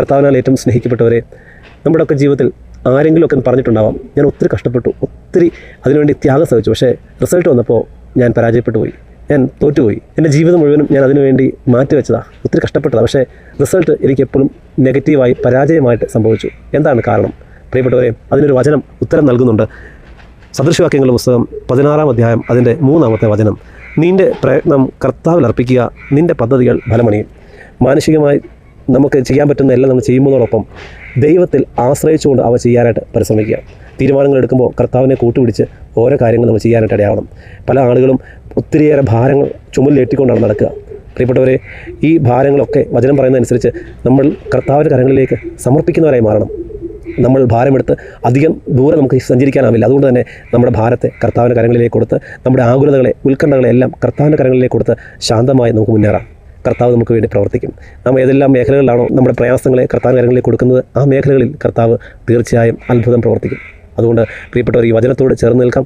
കർത്താവിനാൽ ഏറ്റവും സ്നേഹിക്കപ്പെട്ടവരെ, നമ്മുടെയൊക്കെ ജീവിതത്തിൽ ആരെങ്കിലുമൊക്കെ പറഞ്ഞിട്ടുണ്ടാവാം, ഞാൻ ഒത്തിരി കഷ്ടപ്പെട്ടു, ഒത്തിരി അതിനുവേണ്ടി ത്യാഗം സഹിച്ചു, പക്ഷേ റിസൾട്ട് വന്നപ്പോൾ ഞാൻ പരാജയപ്പെട്ടു പോയി, ഞാൻ തോറ്റുപോയി, എൻ്റെ ജീവിതം മുഴുവനും ഞാൻ അതിനുവേണ്ടി മാറ്റിവെച്ചതാണ്, ഒത്തിരി കഷ്ടപ്പെട്ടതാണ്, പക്ഷേ റിസൾട്ട് എനിക്ക് എപ്പോഴും നെഗറ്റീവായി പരാജയമായിട്ട് സംഭവിച്ചു. എന്താണ് കാരണം? പ്രിയപ്പെട്ടവരെ, അതിനൊരു വചനം ഉത്തരം നൽകുന്നുണ്ട്. സദൃശവാക്യങ്ങളുടെ പുസ്തകം 16-ാം അധ്യായം അതിൻ്റെ 3-ാമത്തെ വചനം. നിൻ്റെ പ്രയത്നം കർത്താവിൽ അർപ്പിക്കുക, നിൻ്റെ പദ്ധതികൾ ഫലമണിയും. മാനുഷികമായി നമുക്ക് ചെയ്യാൻ പറ്റുന്ന എല്ലാം നമ്മൾ ചെയ്യുന്നതോടൊപ്പം ദൈവത്തിൽ ആശ്രയിച്ചുകൊണ്ട് അവ ചെയ്യാനായിട്ട് പരിശ്രമിക്കുക. തീരുമാനങ്ങൾ എടുക്കുമ്പോൾ കർത്താവിനെ കൂട്ടുപിടിച്ച് ഓരോ കാര്യങ്ങൾ നമ്മൾ ചെയ്യാനായിട്ട് ഇടയാവണം. പല ആളുകളും ഒത്തിരിയേറെ ഭാരങ്ങൾ ചുമലിലേറ്റിക്കൊണ്ടാണ് നടക്കുക. പ്രിയപ്പെട്ടവരെ, ഈ ഭാരങ്ങളൊക്കെ വചനം പറയുന്നതനുസരിച്ച് നമ്മൾ കർത്താവിൻ്റെ കരങ്ങളിലേക്ക് സമർപ്പിക്കുന്നവരായി മാറണം. നമ്മൾ ഭാരമെടുത്ത് അധികം ദൂരം നമുക്ക് സഞ്ചരിക്കാനാവില്ല. അതുകൊണ്ട് തന്നെ നമ്മുടെ ഭാരത്തെ കർത്താവിൻ്റെ കരങ്ങളിലേക്ക് കൊടുത്ത് നമ്മുടെ ആകുലതകളെ, ഉത്കണ്ഠകളെ എല്ലാം കർത്താവിൻ്റെ കരങ്ങളിലേക്ക് കൊടുത്ത് ശാന്തമായി നമുക്ക് മുന്നേറാം. കർത്താവ് നമുക്ക് വേണ്ടി പ്രവർത്തിക്കും. നാം ഏതെല്ലാം മേഖലകളിലാണോ നമ്മുടെ പ്രയാസങ്ങളെ കർത്താവിൻ്റെ കരങ്ങളിലേക്ക് കൊടുക്കുന്നത്, ആ മേഖലകളിൽ കർത്താവ് തീർച്ചയായും അത്ഭുതം പ്രവർത്തിക്കും. അതുകൊണ്ട് പ്രിയപ്പെട്ടവർ, ഈ വചനത്തോട് ചേർന്ന് നിൽക്കാം.